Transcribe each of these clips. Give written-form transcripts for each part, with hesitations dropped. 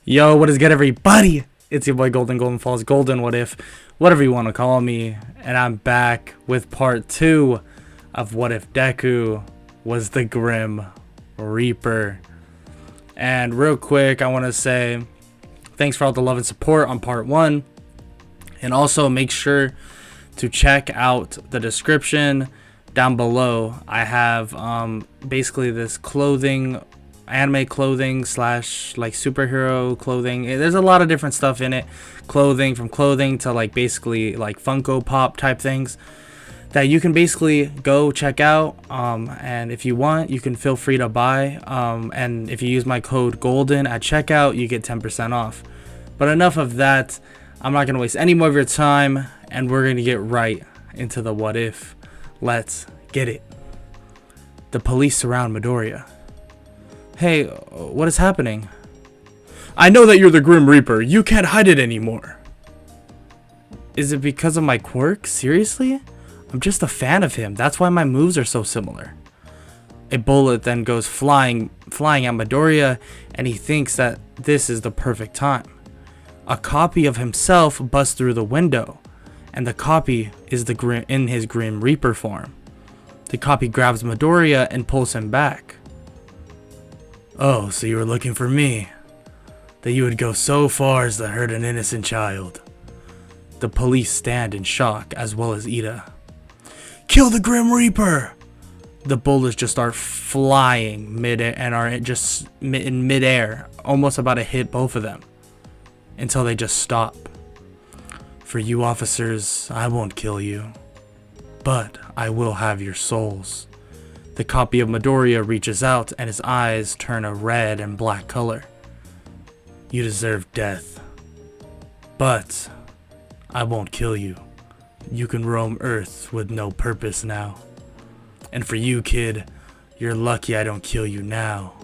Yo, what is good, everybody? It's your boy Golden Falls, Golden What If, whatever you want to call me, and I'm back with part 2 of What If Deku was the Grim Reaper. And real quick, I want to say thanks for all the love and support on part 1, and also make sure to check out the description down below. I have basically this anime clothing slash like superhero clothing. There's a lot of different stuff in it, from clothing to like basically like Funko Pop type things that you can basically go check out, and if you want, you can feel free to buy, and if you use my code GOLDEN at checkout, you get 10% off. But enough of that. I'm not going to waste any more of your time, and we're going to get right into the what if. Let's get it. The police surround Midoriya. Hey, what is happening? I know that you're the Grim Reaper. You can't hide it anymore. Is it because of my quirk? Seriously? I'm just a fan of him. That's why my moves are so similar. A bullet then goes flying at Midoriya, and he thinks that this is the perfect time. A copy of himself busts through the window, and the copy is in his Grim Reaper form. The copy grabs Midoriya and pulls him back. Oh, so you were looking for me? That you would go so far as to hurt an innocent child. The police stand in shock, as well as Ida. Kill the Grim Reaper! The bullets just start flying mid-air and are just in mid-air, almost about to hit both of them, until they just stop. For you officers, I won't kill you, but I will have your souls. The copy of Midoriya reaches out, and his eyes turn a red and black color. You deserve death, but I won't kill you. You can roam Earth with no purpose now. And for you, kid, you're lucky I don't kill you now.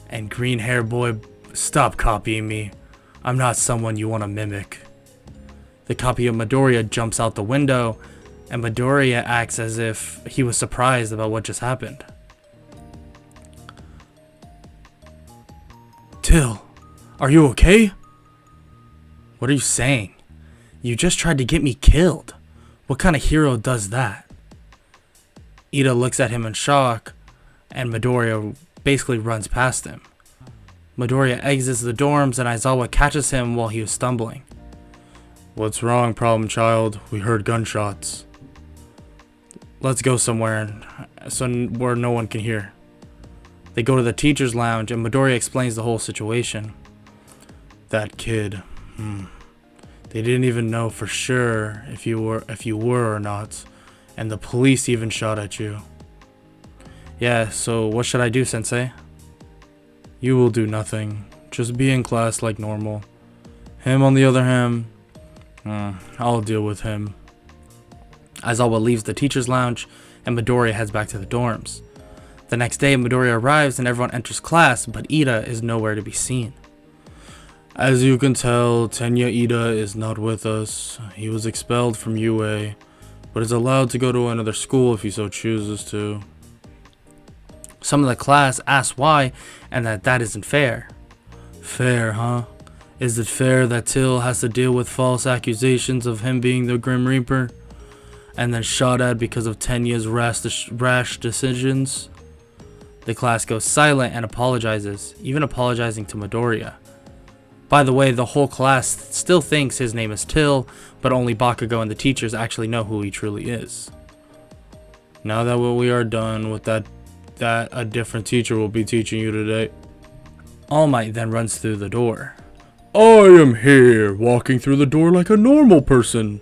And green hair boy, stop copying me. I'm not someone you want to mimic. The copy of Midoriya jumps out the window, and Midoriya acts as if he was surprised about what just happened. Till, are you okay? What are you saying? You just tried to get me killed. What kind of hero does that? Ida looks at him in shock, and Midoriya basically runs past him. Midoriya exits the dorms, and Aizawa catches him while he was stumbling. What's wrong, problem child? We heard gunshots. Let's go somewhere where no one can hear. They go to the teacher's lounge, and Midoriya explains the whole situation. That kid, they didn't even know for sure if you were or not, and the police even shot at you. Yeah, so what should I do, sensei? You will do nothing. Just be in class like normal. Him, on the other hand, I'll deal with him. Aizawa leaves the teacher's lounge, and Midoriya heads back to the dorms. The next day, Midoriya arrives and everyone enters class, but Ida is nowhere to be seen. As you can tell, Tenya Ida is not with us. He was expelled from UA, but is allowed to go to another school if he so chooses to. Some of the class asks why, and that isn't fair. Fair, huh? Is it fair that Till has to deal with false accusations of him being the Grim Reaper, and then shot at because of Tenya's rash decisions? The class goes silent and apologizes, even apologizing to Midoriya. By the way, the whole class still thinks his name is Till, but only Bakugo and the teachers actually know who he truly is. Now that we are done with that a different teacher will be teaching you today. All Might then runs through the door. I am here, walking through the door like a normal person.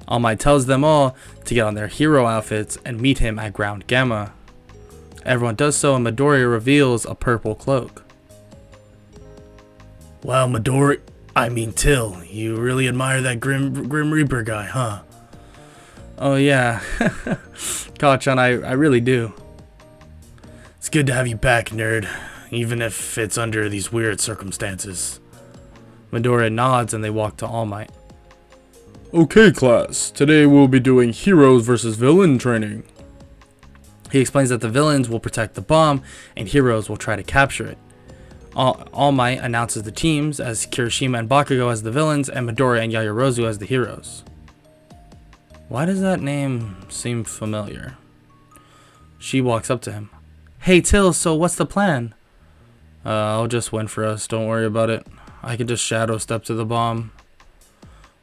All Might tells them all to get on their hero outfits and meet him at Ground Gamma. Everyone does so, and Midoriya reveals a purple cloak. Wow, Till, you really admire that Grim Reaper guy, huh? Oh yeah, Kachan, I really do. It's good to have you back, nerd, even if it's under these weird circumstances. Midoriya nods and they walk to All Might. Okay, class. Today we'll be doing heroes versus villain training. He explains that the villains will protect the bomb and heroes will try to capture it. All Might announces the teams as Kirishima and Bakugo as the villains and Midoriya and Yaoyorozu as the heroes. Why does that name seem familiar? She walks up to him. Hey Till, so what's the plan? I'll just win for us, don't worry about it. I can just shadow step to the bomb.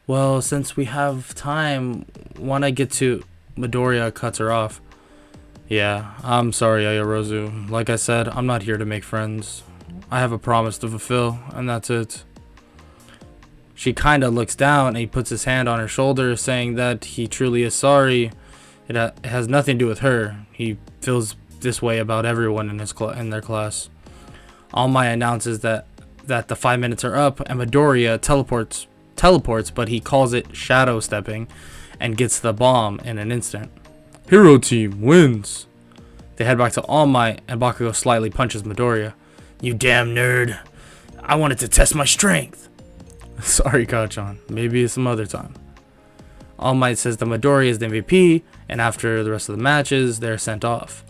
Well, since we have time, when I get to... Midoriya cuts her off. Yeah, I'm sorry, Yaoyorozu. Like I said, I'm not here to make friends. I have a promise to fulfill, and that's it. She kinda looks down and he puts his hand on her shoulder, saying that he truly is sorry. It has nothing to do with her. He feels this way about everyone in their class. All Might announces that the 5 minutes are up and Midoriya teleports, but he calls it shadow stepping and gets the bomb in an instant. Hero team wins. They head back to All Might and Bakugo slightly punches Midoriya. You damn nerd. I wanted to test my strength. Sorry, Kachan. Maybe some other time. All Might says that Midoriya is the MVP, and after the rest of the matches, they're sent off.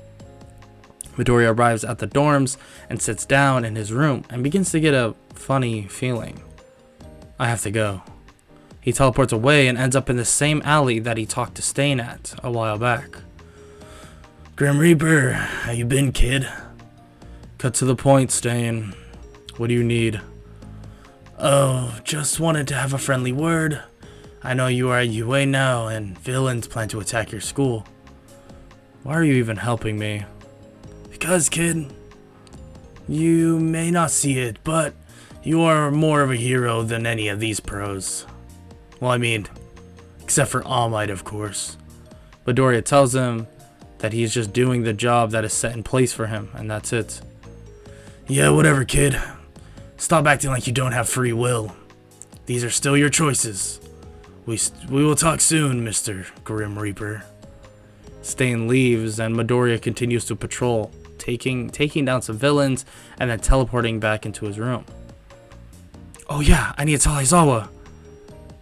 Midoriya arrives at the dorms and sits down in his room and begins to get a funny feeling. I have to go. He teleports away and ends up in the same alley that he talked to Stain at a while back. Grim Reaper, how you been, kid? Cut to the point, Stain. What do you need? Oh, just wanted to have a friendly word. I know you are at UA now, and villains plan to attack your school. Why are you even helping me? Because, kid, you may not see it, but you are more of a hero than any of these pros. Well, I mean, except for All Might, of course. Midoriya tells him that he's just doing the job that is set in place for him, and that's it. Yeah, whatever, kid. Stop acting like you don't have free will. These are still your choices. We will talk soon, Mr. Grim Reaper. Stain leaves, and Midoriya continues to patrol, taking down some villains, and then teleporting back into his room. Oh yeah, I need to tell Aizawa.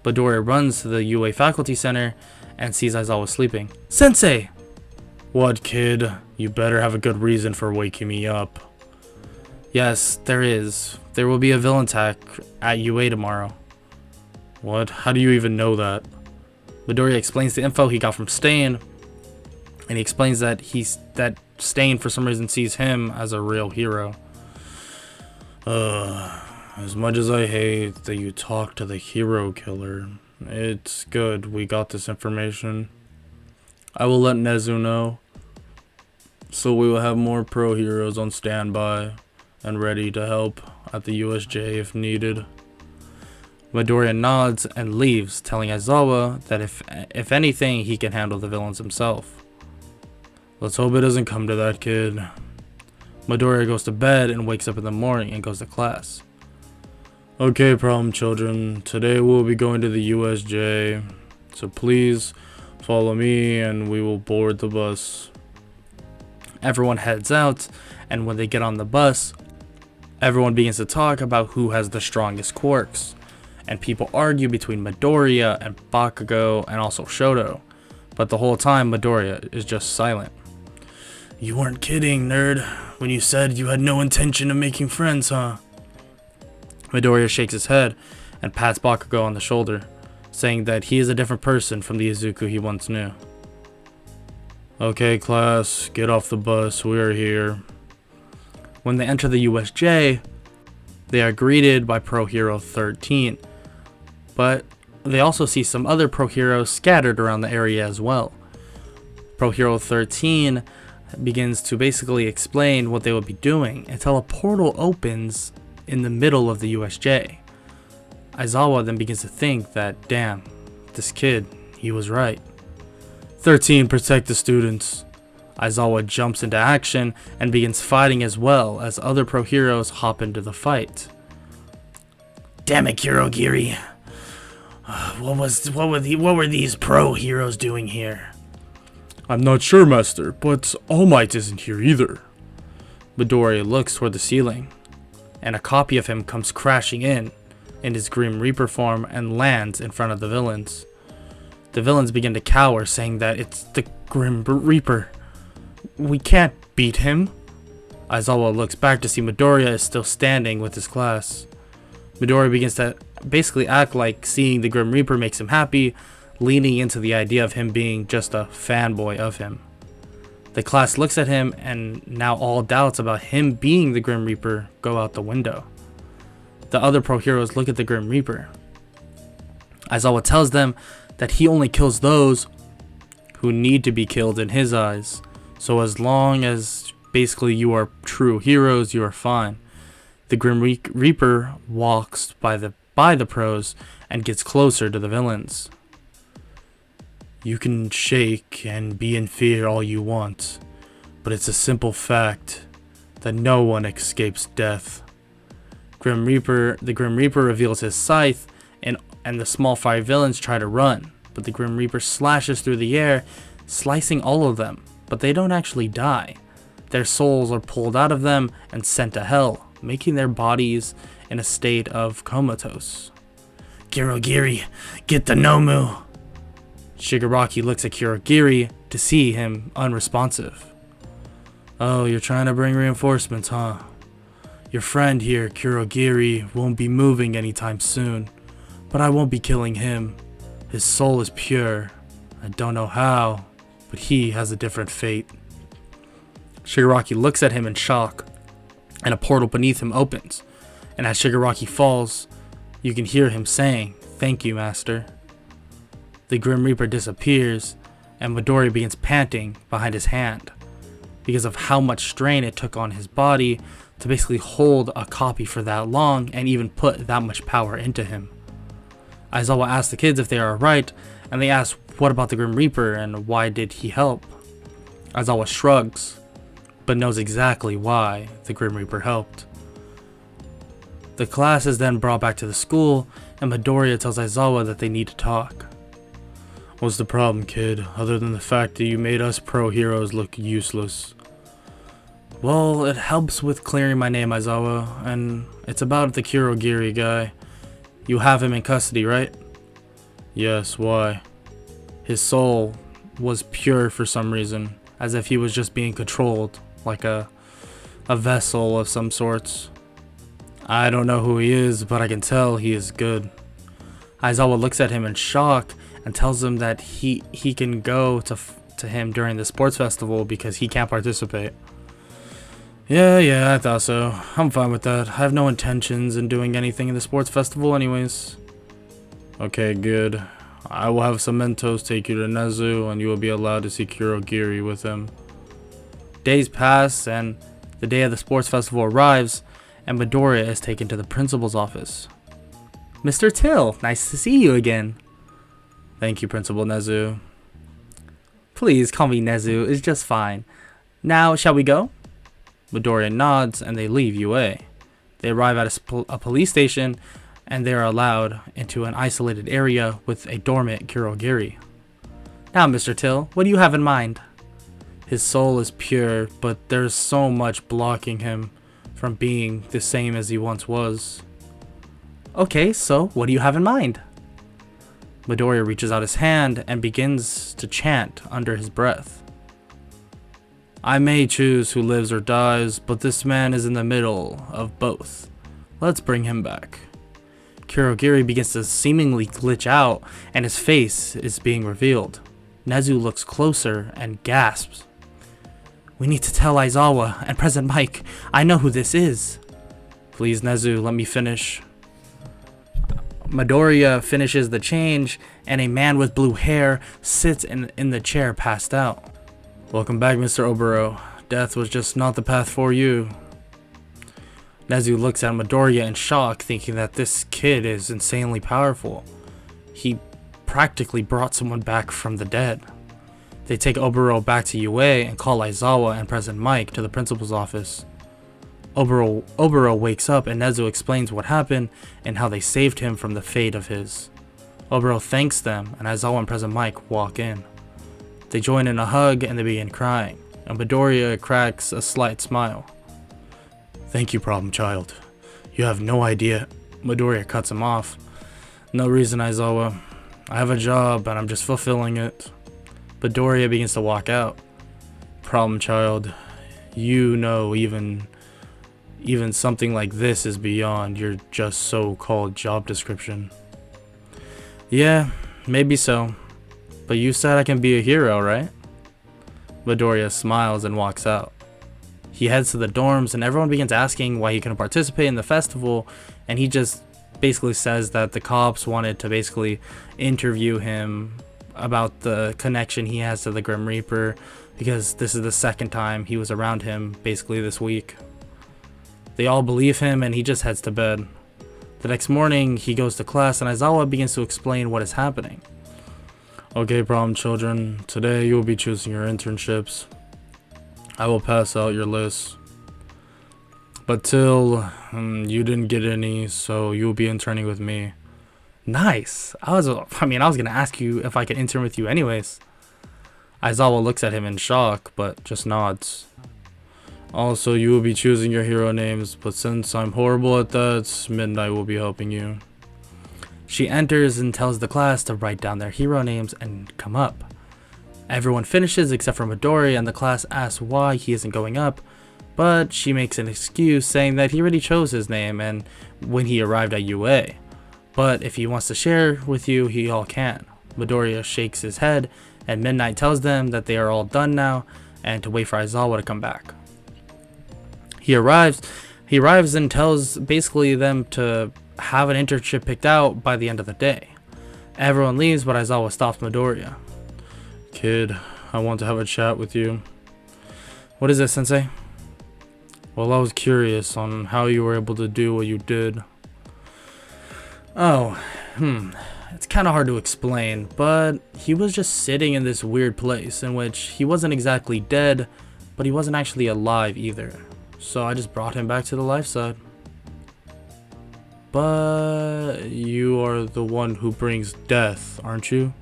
Midoriya runs to the UA Faculty Center and sees Aizawa sleeping. Sensei! What, kid? You better have a good reason for waking me up. Yes, there is. There will be a villain attack at UA tomorrow. What? How do you even know that? Midoriya explains the info he got from Stain, and he explains that Stain for some reason sees him as a real hero. As much as I hate that you talked to the hero killer, it's good we got this information. I will let Nezu know, so we will have more pro heroes on standby and ready to help at the USJ if needed. Midoriya nods and leaves, telling Aizawa that if anything, he can handle the villains himself. Let's hope it doesn't come to that, kid. Midoriya goes to bed and wakes up in the morning and goes to class. Okay, problem children, today we'll be going to the USJ, so please follow me and we will board the bus. Everyone heads out, and when they get on the bus, everyone begins to talk about who has the strongest quirks, and people argue between Midoriya and Bakugo and also Shoto, but the whole time Midoriya is just silent. You weren't kidding, nerd, when you said you had no intention of making friends, huh? Midoriya shakes his head and pats Bakugo on the shoulder, saying that he is a different person from the Izuku he once knew. Okay, class, get off the bus, we are here. When they enter the USJ, they are greeted by Pro Hero 13, but they also see some other Pro Heroes scattered around the area as well. Pro Hero 13 begins to basically explain what they will be doing until a portal opens in the middle of the USJ. Aizawa then begins to think that, damn, this kid, he was right. 13, protect the students. Aizawa jumps into action and begins fighting as well as other pro heroes hop into the fight. Damn it, Kurogiri. What were these pro heroes doing here? I'm not sure, Master, but All Might isn't here either. Midoriya looks toward the ceiling, and a copy of him comes crashing in his Grim Reaper form and lands in front of the villains. The villains begin to cower, saying that it's the Grim Reaper. We can't beat him. Aizawa looks back to see Midoriya is still standing with his class. Midoriya begins to basically act like seeing the Grim Reaper makes him happy, leaning into the idea of him being just a fanboy of him. The class looks at him, and now all doubts about him being the Grim Reaper go out the window. The other pro heroes look at the Grim Reaper. Aizawa tells them that he only kills those who need to be killed in his eyes. So as long as basically you are true heroes, you are fine. The Grim Reaper walks by the pros and gets closer to the villains. You can shake and be in fear all you want, but it's a simple fact that no one escapes death. The Grim Reaper reveals his scythe, and the small fire villains try to run, but the Grim Reaper slashes through the air, slicing all of them, but they don't actually die. Their souls are pulled out of them and sent to hell, making their bodies in a state of comatose. Kurogiri, get the Nomu! Shigaraki looks at Kurogiri to see him unresponsive. Oh, you're trying to bring reinforcements, huh? Your friend here, Kurogiri, won't be moving anytime soon, but I won't be killing him. His soul is pure. I don't know how, but he has a different fate. Shigaraki looks at him in shock, and a portal beneath him opens, and as Shigaraki falls, you can hear him saying, "Thank you, Master." The Grim Reaper disappears, and Midoriya begins panting behind his hand, because of how much strain it took on his body to basically hold a copy for that long and even put that much power into him. Aizawa asks the kids if they are alright, and they ask what about the Grim Reaper and why did he help. Aizawa shrugs, but knows exactly why the Grim Reaper helped. The class is then brought back to the school, and Midoriya tells Aizawa that they need to talk. What's the problem, kid, other than the fact that you made us pro heroes look useless? Well, it helps with clearing my name, Aizawa, and it's about the Kurogiri guy. You have him in custody, right? Yes, why? His soul was pure for some reason, as if he was just being controlled, like a vessel of some sorts. I don't know who he is, but I can tell he is good. Aizawa looks at him in shock and tells him that he can go to him during the sports festival because he can't participate. Yeah, I thought so. I'm fine with that. I have no intentions in doing anything in the sports festival anyways. Okay, good. I will have some Mentos take you to Nezu, and you will be allowed to see Kurogiri with him. Days pass, and the day of the sports festival arrives, and Midoriya is taken to the principal's office. Mr. Till, nice to see you again. Thank you, Principal Nezu. Please call me Nezu, it's just fine. Now, shall we go? Midoriya nods, and they leave UA. They arrive at a police station, and they are allowed into an isolated area with a dormant Kurogiri. Now, Mr. Till, what do you have in mind? His soul is pure, but there's so much blocking him from being the same as he once was. Okay, so what do you have in mind? Midoriya reaches out his hand and begins to chant under his breath. I may choose who lives or dies, but this man is in the middle of both. Let's bring him back. Kurogiri begins to seemingly glitch out, and his face is being revealed. Nezu looks closer and gasps. We need to tell Aizawa and President Mike. I know who this is. Please, Nezu, let me finish. Midoriya finishes the change, and a man with blue hair sits in the chair passed out. Welcome back, Mr. Oboro. Death was just not the path for you. Nezu looks at Midoriya in shock, thinking that this kid is insanely powerful. He practically brought someone back from the dead. They take Oboro back to UA and call Aizawa and President Mike to the principal's office. Oboro wakes up, and Nezu explains what happened and how they saved him from the fate of his. Oboro thanks them, and Aizawa and President Mike walk in. They join in a hug and they begin crying, and Midoriya cracks a slight smile. Thank you, problem child. You have no idea. Midoriya cuts him off. No reason, Aizawa. I have a job and I'm just fulfilling it. Midoriya begins to walk out. Problem child, You know, even something like this is beyond your just so-called job description. Yeah, maybe so. But you said I can be a hero, right? Midoriya smiles and walks out. He heads to the dorms and everyone begins asking why he couldn't participate in the festival, and he just basically says that the cops wanted to basically interview him about the connection he has to the Grim Reaper, because this is the second time he was around him basically this week. They all believe him and he just heads to bed. The next morning he goes to class and Aizawa begins to explain what is happening. Okay, problem children, today you will be choosing your internships. I will pass out your list. But till you didn't get any, so you'll be interning with me. Nice. I was gonna ask you if I could intern with you anyways. Aizawa looks at him in shock, but just nods. Also, you will be choosing your hero names, but since I'm horrible at that, Midnight will be helping you. She enters and tells the class to write down their hero names and come up. Everyone finishes except for Midori, and the class asks why he isn't going up, but she makes an excuse saying that he already chose his name and when he arrived at UA. But if he wants to share with you, he all can. Midoriya shakes his head, and Midnight tells them that they are all done now and to wait for Aizawa to come back. He arrives and tells basically them to have an internship picked out by the end of the day. Everyone leaves, but Aizawa stops Midoriya. Kid, I want to have a chat with you. What is it, Sensei? Well, I was curious on how you were able to do what you did. Oh, it's kind of hard to explain, but he was just sitting in this weird place in which he wasn't exactly dead, but he wasn't actually alive either. So I just brought him back to the life side. But you are the one who brings death, aren't you?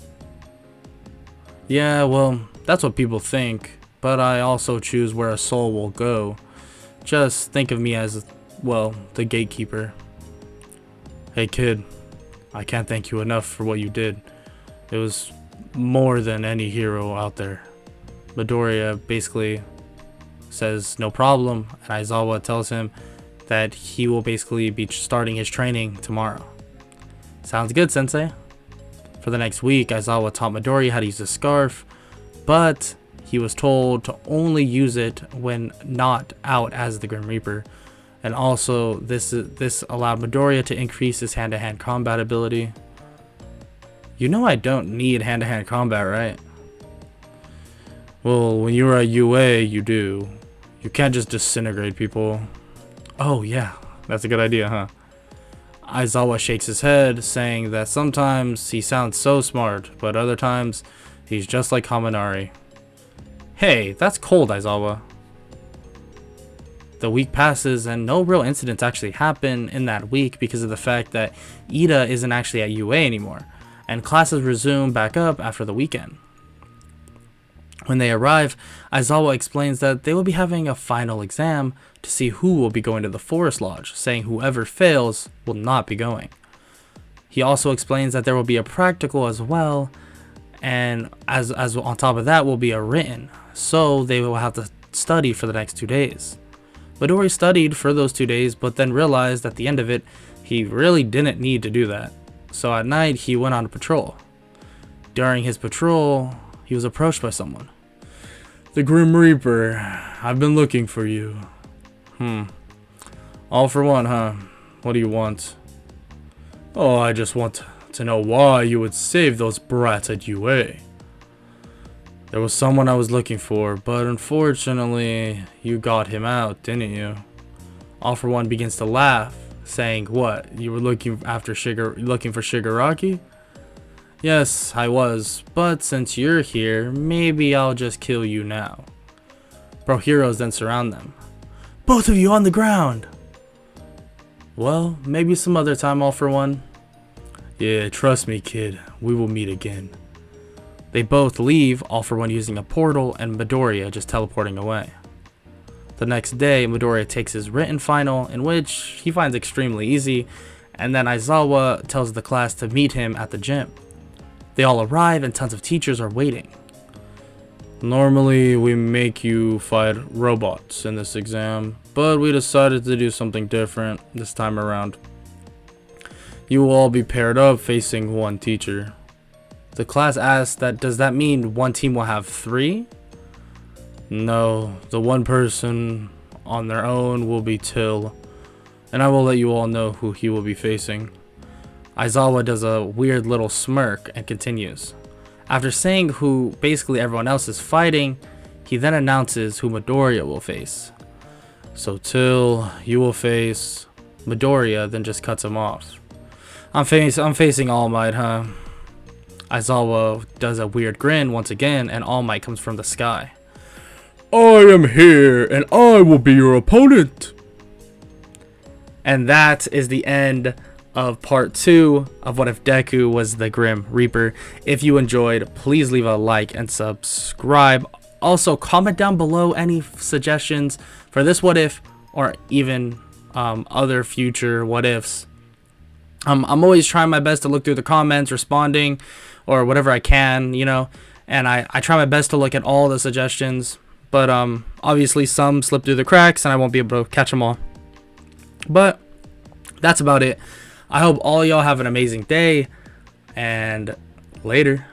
Yeah, well, that's what people think, but I also choose where a soul will go. Just think of me as, well, the gatekeeper. Hey kid, I can't thank you enough for what you did. It was more than any hero out there. Midoriya basically says no problem, and Aizawa tells him that he will basically be starting his training tomorrow. Sounds good, Sensei. For the next week, Aizawa taught Midoriya how to use the scarf, but he was told to only use it when not out as the Grim Reaper. And also, this allowed Midoriya to increase his hand-to-hand combat ability. You know I don't need hand-to-hand combat, right? Well, when you were at UA, you do. You can't just disintegrate people. Oh yeah, that's a good idea, huh? Aizawa shakes his head, saying that sometimes he sounds so smart, but other times he's just like Kaminari. Hey, that's cold, Aizawa. The week passes and no real incidents actually happen in that week because of the fact that Ida isn't actually at UA anymore, and classes resume back up after the weekend. When they arrive, Aizawa explains that they will be having a final exam to see who will be going to the Forest Lodge, saying whoever fails will not be going. He also explains that there will be a practical as well, and as on top of that will be a written, so they will have to study for the next 2 days. Midori studied for those 2 days, but then realized at the end of it, he really didn't need to do that. So at night, he went on a patrol. During his patrol, he was approached by someone. The Grim Reaper, I've been looking for you. All for one, huh? What do you want? Oh, I just want to know why you would save those brats at UA. There was someone I was looking for, but unfortunately, you got him out, didn't you? All for one begins to laugh, saying, what, you were looking for Shigaraki? Yes, I was, but since you're here, maybe I'll just kill you now. Bro heroes then surround them. Both of you on the ground! Well, maybe some other time, all for one. Yeah, trust me, kid, we will meet again. They both leave, all for one using a portal, and Midoriya just teleporting away. The next day, Midoriya takes his written final, in which he finds extremely easy, and then Aizawa tells the class to meet him at the gym. They all arrive and tons of teachers are waiting. Normally we make you fight robots in this exam, but we decided to do something different this time around. You will all be paired up facing one teacher. The class asked that, does that mean one team will have 3? No, the one person on their own will be Till, and I will let you all know who he will be facing. Aizawa does a weird little smirk and continues. After saying who basically everyone else is fighting, he then announces who Midoriya will face. So Till, you will face Midoriya, then just cuts him off. I'm facing All Might, huh? Aizawa does a weird grin once again, and All Might comes from the sky. I am here, and I will be your opponent. And that is the end of part 2 of What If Deku Was the Grim Reaper. If you enjoyed, please leave a like and subscribe. Also, comment down below any suggestions for this what if, or even other future what ifs. I'm always trying my best to look through the comments, responding, or whatever I can, you know, and I try my best to look at all the suggestions, but obviously some slip through the cracks and I won't be able to catch them all. But that's about it. I hope all y'all have an amazing day, and later.